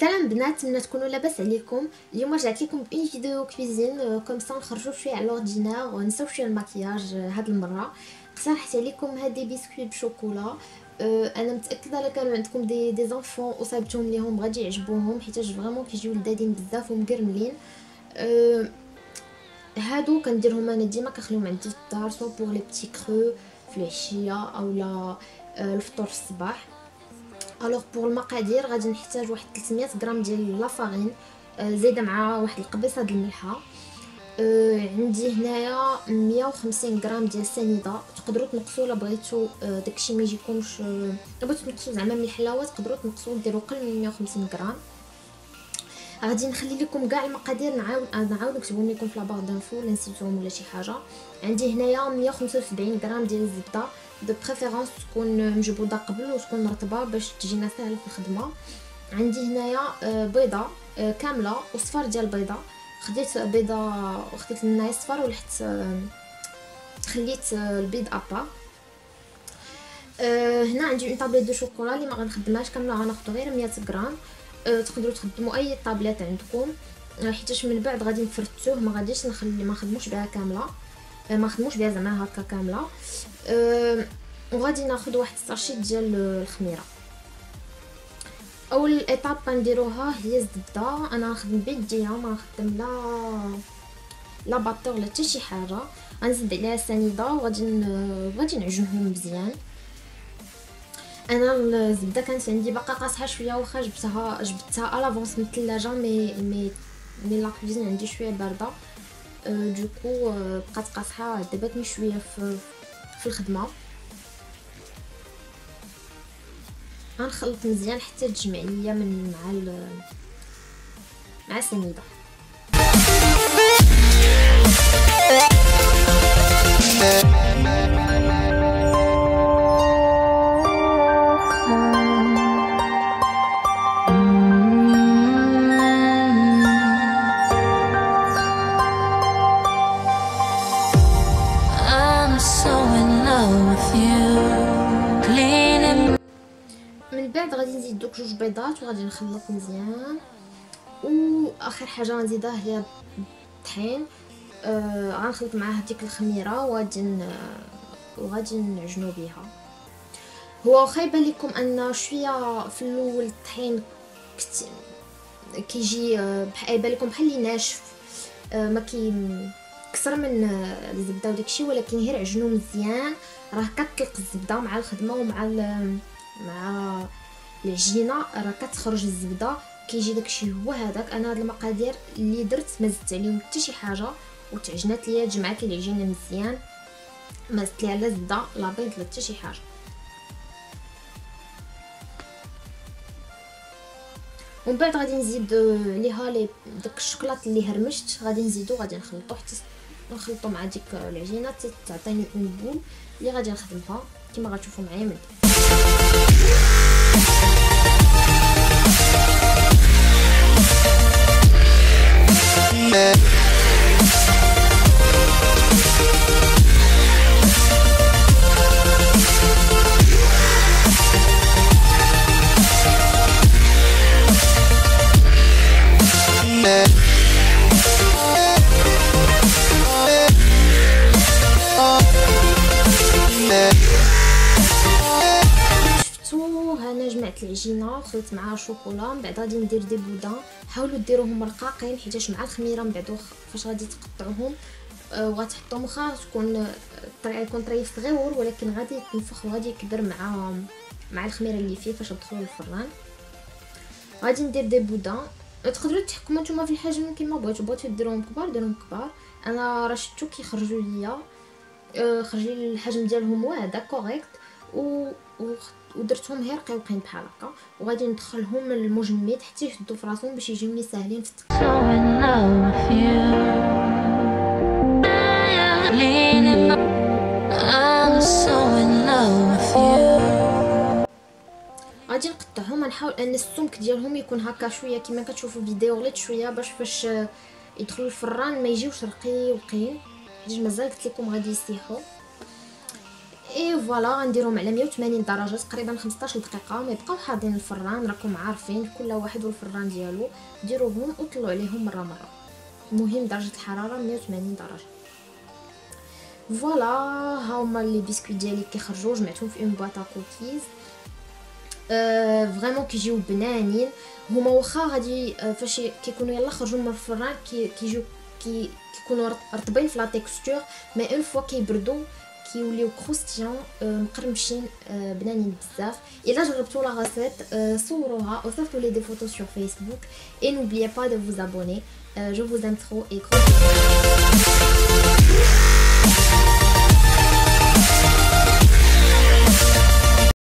سلام بنات، نتمنى تكونوا لاباس عليكم. اليوم رجعت لكم بين فيديو كويزين كوم سا نخرجوا شويه على لوردينير ونساو شويه المكياج. هاد المره اقترحت عليكم هادي بسكويت بشوكولا. انا متاكده الا كانوا عندكم دي زانفون وصايبتهم ليهم غادي يعجبوهم، حيت فريمون كيجيو لذاذين بزاف ومقرملين. هادو كنديرهم انا ديما، كنخليهم عندي في الدار سوا بوغ لي بتي كرو في العشيه اولا الفطور في الصباح. الوغ بوغ المقادير غادي نحتاج واحد 300 غرام ديال لافارين، زايده مع واحد القبيصه د الملحه. عندي هنايا 150 غرام ديال السنيده، تقدروا تنقصوا الا بغيتوا داكشي ما يجيكمش، بغيتوا تنقصوا زعما من الحلاوه تقدروا تنقصوا ديروا قل من 150 غرام. غادي نخلي لكم كاع المقادير، نعاود نكتبهم لكم في لابار دانفو ولا نسيتهم ولا شي حاجه. عندي هنايا 175 غرام ديال الزبده، دو بريفيرونس تكون مجبوده قبل وتكون رطبه باش تجينا سهله في الخدمه. عندي هنايا بيضه كامله وصفار ديال البيضه، خديت بيضه وخديت الماء صفار ولحت خليت البيض ابا. هنا عندي اون طابليت دو شوكولا اللي ما غنخدمهاش كامله، غناخذ غير 100 غرام. تقدروا تخدموا اي طابلات عندكم، حيتاش من بعد غادي نفرتوه، ما غاديش ما نخدموش بها كامله، ما نخدموش بها زعما هكا كامله. وغادي ناخذ واحد الساشي ديال الخميره. اول ايطاب غنديروها هي الزبده، انا نخدم بيديا ما نخدم لا باطور ولا حتى شي حاجه. غنزيد عليها السنيده وغادي نعجنهم مزيان. انا الزبده كانت عندي باقا قاصحه شويه، واخا جبتها الافونس من الثلاجه، مي لا كوزين عندي شويه بارده، دوكو بقات قاصحه داباتني شويه في الخدمه. غنخلط مزيان حتى تجمع ليا مع السنيده. من بعد غادي نزيد دوك جوج بيضات وغادي نخلط مزيان، واخر حاجه غنزيدها هي الطحين. غنخلط معاه ديك الخميره وغادي نعجنو بها. هو واخا يبان لكم ان شويه في الاول الطحين كيجي يبان لكم بحال اللي ناشف، ما كيكثر من الزبده وداكشي، ولكن غير عجنو مزيان، راه كتطلق الزبده مع الخدمه ومع مع العجينه، راه كتخرج الزبده، كيجي داكشي هو هذاك. انا هاد المقادير اللي درت ما زدت عليهم حتى شي حاجه، وتعجنات ليا جمعت لي العجينه مزيان، ما زدت ليها لا زبده لا بيض لا حتى شي حاجه. ومن بعد غادي نزيد ليها داك الشوكولاط اللي هرمشت، غادي نزيدو غادي نخلطو حتى نخلطو مع ديك العجينه حتى تعطيني اون بول اللي غادي نخدمها كما غتشوفوا معايا من العجينه خلطت معها شوكولا. من بعد غادي ندير دي بودان، حاولوا ديروهم رقاقين حيتاش مع الخميره من بعد فاش غادي تقطعوهم وغتحطوهم، واخا تكون يكون طريف صغيور ولكن غادي يتنفخ وغادي يكبر مع الخميره اللي فيه فاش تدخلوا للفران. غادي ندير دي بودان، تقدروا تحكموا نتوما في الحجم كما بغيتوا ديروهم كبار ديروهم كبار. انا راه شفتو كيخرجوا ليا خرج لي الحجم ديالهم هذا كوريكت، ودرتهم غير رقيقين بحال هكا، وغادي ندخلهم للمجمد حتى يشدوا في راسهم باش يجيوني ساهلين في غادي نقطعهم. نحاول ان السمك ديالهم يكون هكا شويه كما كتشوفوا في الفيديو، غليظ شويه باش فاش يدخلوا الفران ما يجيوش رقيقين، حيت مازال قلت لكم غادي يسيحوا. اي فوالا غنديرهم على 180 درجه تقريبا 15 دقيقه. ما يبقاو حاضين الفران، راكم عارفين كل واحد والفران ديالو. ديروهم وطلعوا عليهم مره مره. المهم درجه الحراره 180 درجه. فوالا ها هما لي بسكويت ديالي كيخرجوا، جمعتهم في اون بواطا كوكيز. فريمون كيجيو بنانين هما، واخا غادي فاش كيكونوا يلا خرجوا من الفران كيجيو كيكونوا رطبين في لا تيكستور، مي اون فوا كيبردوا كيوليو كروستيون مقرمشين بنانين بزاف. الا جربتوا لا غاسيت صوروها ou صيفطوا لي دي فوتو sur Facebook et n'oubliez pas de vous abonner. Je vous aime trop et gros bisous.